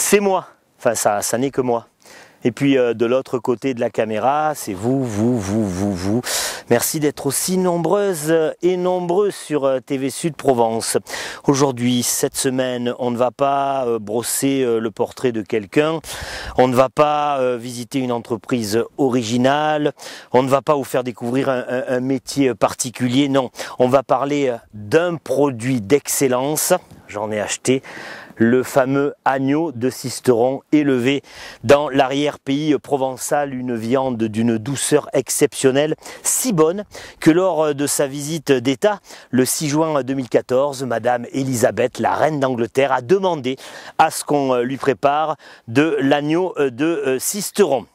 c'est moi. Enfin, ça n'est que moi. Et puis de l'autre côté de la caméra, c'est vous. Merci d'être aussi nombreuses et nombreux sur TV Sud Provence. Aujourd'hui, cette semaine, on ne va pas brosser le portrait de quelqu'un, on ne va pas visiter une entreprise originale, on ne va pas vous faire découvrir un métier particulier, non. On va parler d'un produit d'excellence, j'en ai acheté, le fameux agneau de Sisteron élevé dans l'arrière-pays provençal, une viande d'une douceur exceptionnelle, si bonne que lors de sa visite d'État le 6 juin 2014, Madame Elisabeth, la reine d'Angleterre, a demandé à ce qu'on lui prépare de l'agneau de Sisteron.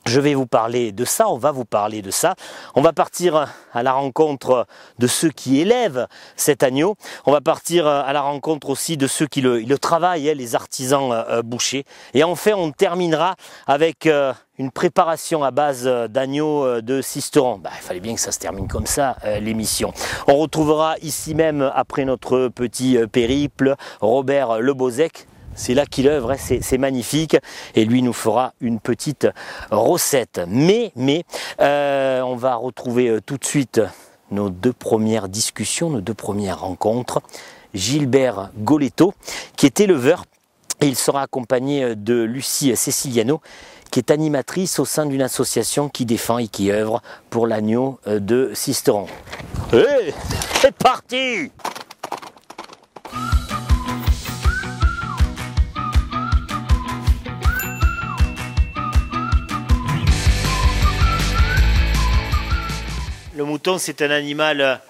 Je vais vous parler de ça, on va vous parler de ça. On va partir à la rencontre de ceux qui élèvent cet agneau. On va partir à la rencontre aussi de ceux qui le travaillent, les artisans bouchers. Et enfin, on terminera avec une préparation à base d'agneau de Sisteron. Il fallait bien que ça se termine comme ça, l'émission. On retrouvera ici même, après notre petit périple, Robert Lebozec. C'est là qu'il œuvre, c'est magnifique, et lui nous fera une petite recette. Mais on va retrouver tout de suite nos deux premières discussions, nos deux premières rencontres. Gilbert Goletto, qui est éleveur, et il sera accompagné de Lucie Ceciliano, qui est animatrice au sein d'une association qui défend et qui œuvre pour l'agneau de Sisteron. Hey, c'est parti! Le mouton, c'est un animal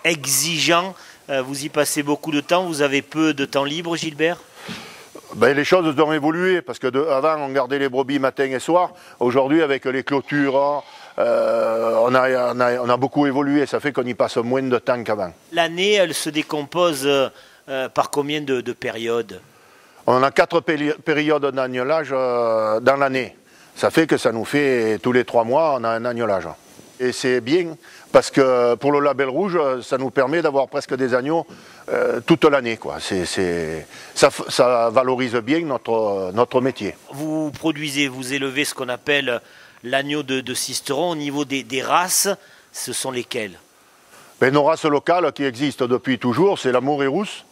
exigeant. Vous y passez beaucoup de temps. Vous avez peu de temps libre, Gilbert? Les choses ont évolué parce que avant on gardait les brebis matin et soir. Aujourd'hui, avec les clôtures, on a beaucoup évolué. Ça fait qu'on y passe moins de temps qu'avant. L'année, elle se décompose par combien de périodes? On a 4 périodes d'agnelage dans l'année. Ça fait que ça nous fait tous les 3 mois, on a un agnelage. Et c'est bien parce que pour le label rouge, ça nous permet d'avoir presque des agneaux toute l'année. Ça valorise bien notre métier. Vous produisez, vous élevez ce qu'on appelle l'agneau de Sisteron. Au niveau des races, ce sont lesquelles? Nos races locales qui existent depuis toujours, c'est la Morée rousse,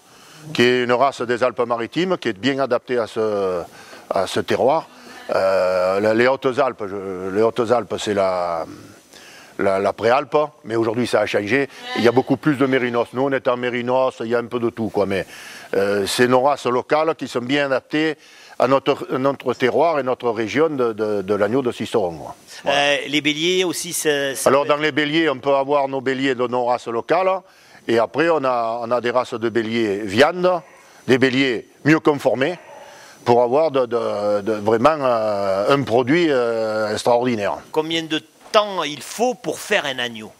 qui est une race des Alpes-Maritimes, qui est bien adaptée à ce terroir. Les Hautes-Alpes, c'est la Préalpe, mais aujourd'hui ça a changé. Il y a beaucoup plus de mérinos. Nous on est en mérinos, il y a un peu de tout, mais c'est nos races locales qui sont bien adaptées à notre terroir et notre région de l'agneau de Sisteron. Voilà. Les béliers aussi, Alors dans les béliers, on peut avoir nos béliers de nos races locales, et après on a des races de béliers viande, des béliers mieux conformés, pour avoir vraiment un produit extraordinaire. Combien de temps il faut pour faire un agneau?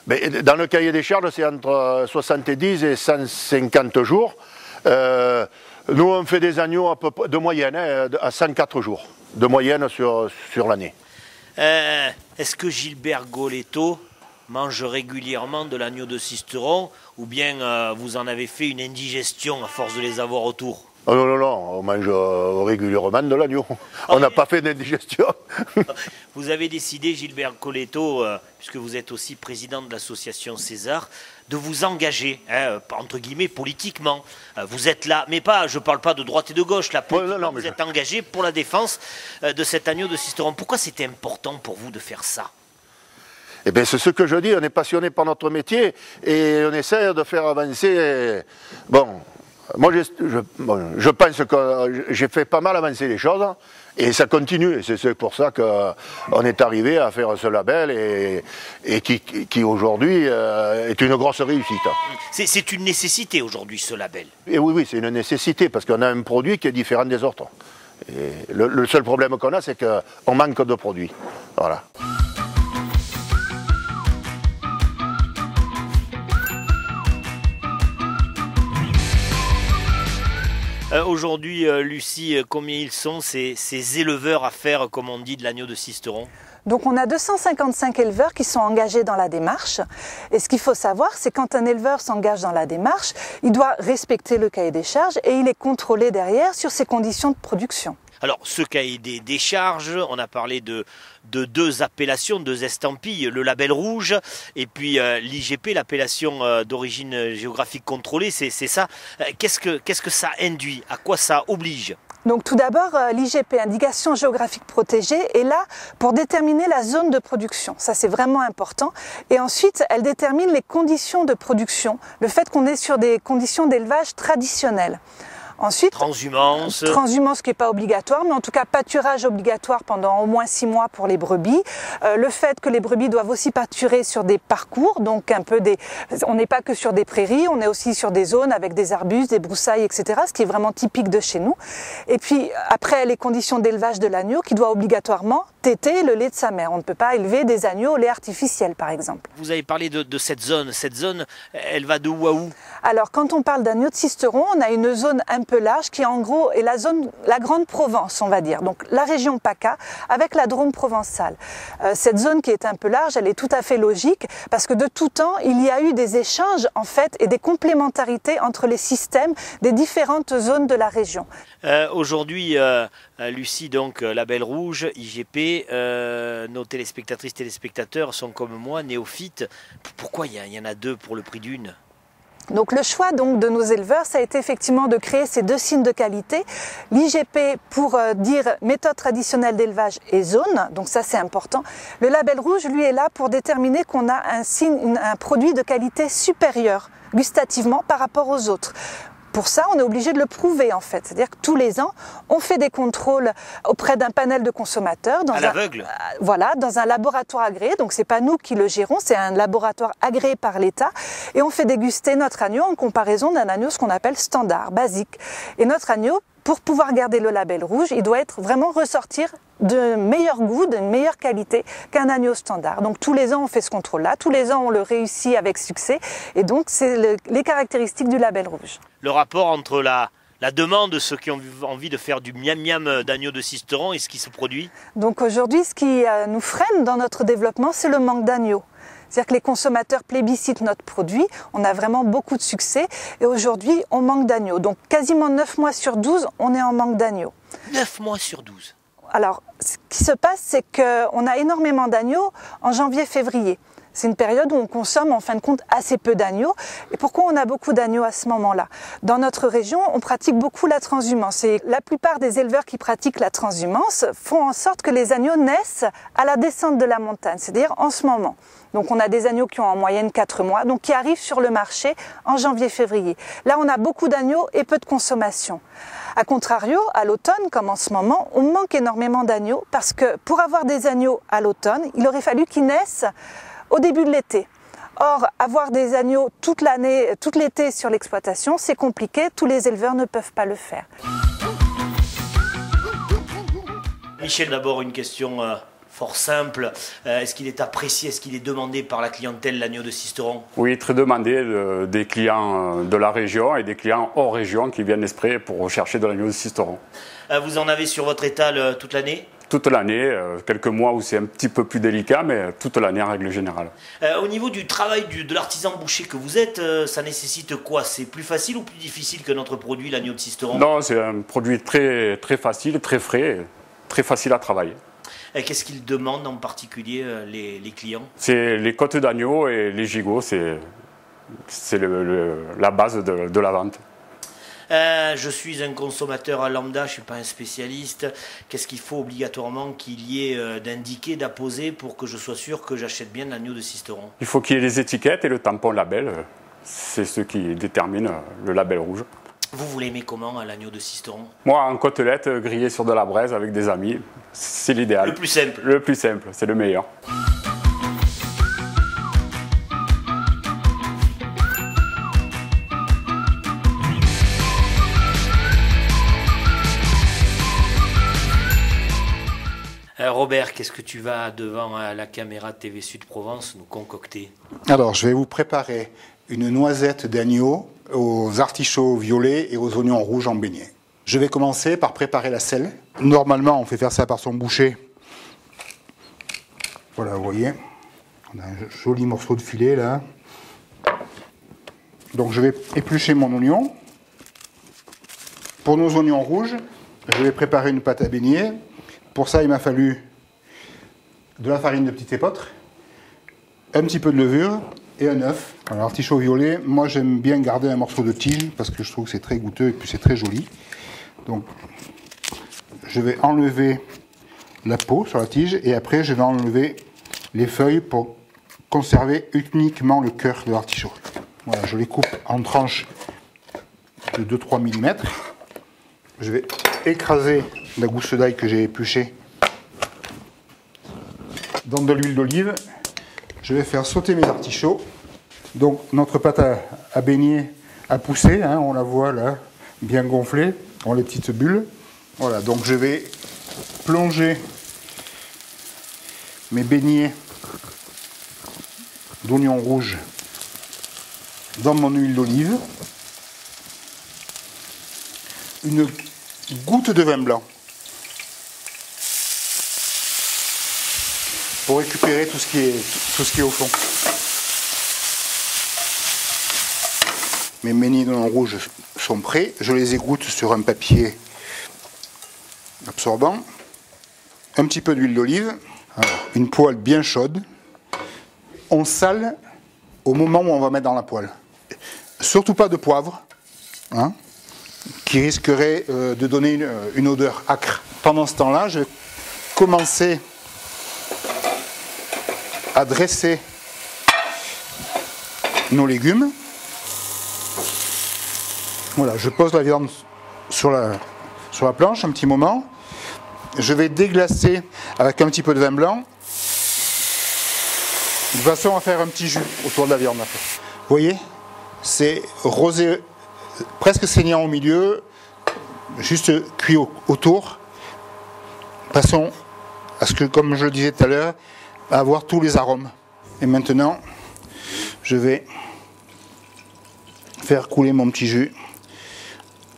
Dans le cahier des charges, c'est entre 70 et 150 jours. Nous, on fait des agneaux de moyenne à 104 jours, de moyenne sur l'année. Est-ce que Gilbert Goletto mange régulièrement de l'agneau de Sisteron, ou bien vous en avez fait une indigestion à force de les avoir autour? Oh non, on mange régulièrement de l'agneau. On n'a pas fait d'indigestion. Vous avez décidé, Gilbert Goletto, puisque vous êtes aussi président de l'association César, de vous engager, entre guillemets, politiquement. Vous êtes là, mais pas, je ne parle pas de droite et de gauche, là, vous êtes engagé pour la défense de cet agneau de Sisteron. Pourquoi c'était important pour vous de faire ça? C'est ce que je dis, on est passionné par notre métier et on essaie de faire avancer. Moi, je pense que j'ai fait pas mal avancer les choses et ça continue. Et c'est pour ça qu'on est arrivé à faire ce label et qui aujourd'hui est une grosse réussite. C'est une nécessité aujourd'hui, ce label. Et oui, c'est une nécessité parce qu'on a un produit qui est différent des autres. Et le seul problème qu'on a, c'est qu'on manque de produits. Voilà. Aujourd'hui, Lucie, combien ils sont ces éleveurs à faire, comme on dit, de l'agneau de Sisteron? Donc on a 255 éleveurs qui sont engagés dans la démarche. Et ce qu'il faut savoir, c'est quand un éleveur s'engage dans la démarche, il doit respecter le cahier des charges et il est contrôlé derrière sur ses conditions de production. Alors, ce cahier des charges, on a parlé de deux appellations, deux estampilles, le label rouge et puis l'IGP, l'appellation d'origine géographique contrôlée, c'est ça. Qu'est-ce que ça induit? À quoi ça oblige? Donc tout d'abord, l'IGP, indication géographique protégée, est là pour déterminer la zone de production. Ça, c'est vraiment important. Et ensuite, elle détermine les conditions de production, le fait qu'on est sur des conditions d'élevage traditionnelles. Ensuite, transhumance qui n'est pas obligatoire, mais en tout cas pâturage obligatoire pendant au moins 6 mois pour les brebis. Le fait que les brebis doivent aussi pâturer sur des parcours, donc on n'est pas que sur des prairies, on est aussi sur des zones avec des arbustes, des broussailles, etc., ce qui est vraiment typique de chez nous. Et puis après, les conditions d'élevage de l'agneau qui doit obligatoirement téter le lait de sa mère. On ne peut pas élever des agneaux au lait artificiel, par exemple. Vous avez parlé de cette zone. Cette zone, elle va de où à où? Alors, quand on parle d'agneaux de Sisteron, on a une zone un peu large qui, en gros, est la Grande Provence, on va dire. Donc, la région PACA avec la Drôme provençale. Cette zone qui est un peu large, elle est tout à fait logique parce que de tout temps, il y a eu des échanges, en fait, et des complémentarités entre les systèmes des différentes zones de la région. Aujourd'hui, Lucie, donc, label rouge, IGP, nos téléspectatrices, téléspectateurs sont comme moi, néophytes. Pourquoi il y en a deux pour le prix d'une? Donc le choix donc de nos éleveurs, ça a été effectivement de créer ces deux signes de qualité. L'IGP pour dire méthode traditionnelle d'élevage et zone, donc ça c'est important. Le label rouge, lui, est là pour déterminer qu'on a un produit de qualité supérieure gustativement par rapport aux autres. Pour ça, on est obligé de le prouver en fait. C'est-à-dire que tous les ans, on fait des contrôles auprès d'un panel de consommateurs. À l'aveugle. Voilà, dans un laboratoire agréé. Donc c'est pas nous qui le gérons, c'est un laboratoire agréé par l'État. Et on fait déguster notre agneau en comparaison d'un agneau ce qu'on appelle standard, basique. Et notre agneau, pour pouvoir garder le label rouge, il doit être vraiment ressortir de meilleur goût, de meilleure qualité qu'un agneau standard. Donc tous les ans on fait ce contrôle-là, tous les ans on le réussit avec succès et donc c'est les caractéristiques du label rouge. Le rapport entre la demande de ceux qui ont envie de faire du miam-miam d'agneau de Sisteron et ce qui se produit? Donc aujourd'hui ce qui nous freine dans notre développement, c'est le manque d'agneaux. C'est-à-dire que les consommateurs plébiscitent notre produit, on a vraiment beaucoup de succès et aujourd'hui on manque d'agneaux. Donc quasiment 9 mois sur 12, on est en manque d'agneaux. 9 mois sur 12. Alors, ce qui se passe, c'est qu'on a énormément d'agneaux en janvier-février. C'est une période où on consomme en fin de compte assez peu d'agneaux. Et pourquoi on a beaucoup d'agneaux à ce moment-là? Dans notre région, on pratique beaucoup la transhumance. Et la plupart des éleveurs qui pratiquent la transhumance font en sorte que les agneaux naissent à la descente de la montagne, c'est-à-dire en ce moment. Donc on a des agneaux qui ont en moyenne 4 mois, donc qui arrivent sur le marché en janvier-février. Là, on a beaucoup d'agneaux et peu de consommation. A contrario, à l'automne, comme en ce moment, on manque énormément d'agneaux parce que pour avoir des agneaux à l'automne, il aurait fallu qu'ils naissent au début de l'été. Or, avoir des agneaux toute l'année, toute l'été sur l'exploitation, c'est compliqué, tous les éleveurs ne peuvent pas le faire. Michel, d'abord une question fort simple. Est-ce qu'il est apprécié, est-ce qu'il est demandé par la clientèle, l'agneau de Sisteron? Oui, très demandé des clients de la région et des clients hors région qui viennent exprès pour rechercher de l'agneau de Sisteron. Vous en avez sur votre étal toute l'année? Toute l'année, quelques mois où c'est un petit peu plus délicat, mais toute l'année en règle générale. Au niveau du travail de l'artisan boucher que vous êtes, ça nécessite quoi? C'est plus facile ou plus difficile que notre produit, l'agneau de Sisteron? Non, c'est un produit très, très facile, très frais, très facile à travailler. Qu'est-ce qu'ils demandent en particulier les clients? C'est les côtes d'agneau et les gigots, c'est la base de la vente. Je suis un consommateur lambda, je ne suis pas un spécialiste. Qu'est-ce qu'il faut obligatoirement qu'il y ait d'indiqué, d'apposer pour que je sois sûr que j'achète bien l'agneau de Sisteron? Il faut qu'il y ait les étiquettes et le tampon label. C'est ce qui détermine le label rouge. Vous l'aimer comment, l'agneau de Sisteron? Moi, en côtelette grillée sur de la braise avec des amis, c'est l'idéal. Le plus simple? Le plus simple, c'est le meilleur. Robert, qu'est-ce que tu vas devant la caméra de TV Sud Provence nous concocter? Alors, je vais vous préparer une noisette d'agneau aux artichauts violets et aux oignons rouges en beignet. Je vais commencer par préparer la selle. Normalement, on fait faire ça par son boucher Voilà, vous voyez, on a un joli morceau de filet là. Donc je vais éplucher mon oignon. Pour nos oignons rouges, je vais préparer une pâte à beignet. Pour ça, il m'a fallu de la farine de petit épeautre, un petit peu de levure et un œuf. Alors, l'artichaut violet, moi j'aime bien garder un morceau de tige parce que je trouve que c'est très goûteux et puis c'est très joli. Donc je vais enlever la peau sur la tige et après je vais enlever les feuilles pour conserver uniquement le cœur de l'artichaut. Voilà, je les coupe en tranches de 2-3 mm. Je vais écraser la gousse d'ail que j'ai épluchée dans de l'huile d'olive. Je vais faire sauter mes artichauts. Donc notre pâte à beignet a poussé, hein, on la voit là, bien gonflée, dans les petites bulles. Voilà, donc je vais plonger mes beignets d'oignons rouges dans mon huile d'olive. Une goutte de vin blanc pour récupérer tout ce qui est au fond. Mes beignets d'oignons rouges sont prêts. Je les égoutte sur un papier absorbant. Un petit peu d'huile d'olive. Une poêle bien chaude. On sale au moment où on va mettre dans la poêle. Surtout pas de poivre, hein, qui risquerait de donner une odeur âcre. Pendant ce temps-là, je vais commencer à dresser nos légumes. Voilà, je pose la viande sur la planche un petit moment. Je vais déglacer avec un petit peu de vin blanc, de façon à faire un petit jus autour de la viande. Vous voyez, c'est rosé, presque saignant au milieu, juste cuit autour, de façon à ce que, comme je le disais tout à l'heure, avoir tous les arômes. Et maintenant, je vais faire couler mon petit jus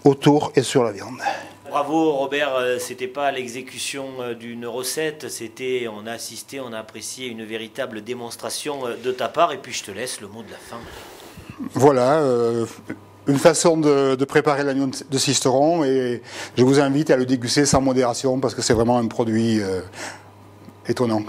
autour et sur la viande. Bravo Robert, c'était pas l'exécution d'une recette, c'était, on a assisté, on a apprécié une véritable démonstration de ta part, et puis je te laisse le mot de la fin. Voilà, une façon de préparer l'agneau de Sisteron, et je vous invite à le déguster sans modération parce que c'est vraiment un produit étonnant.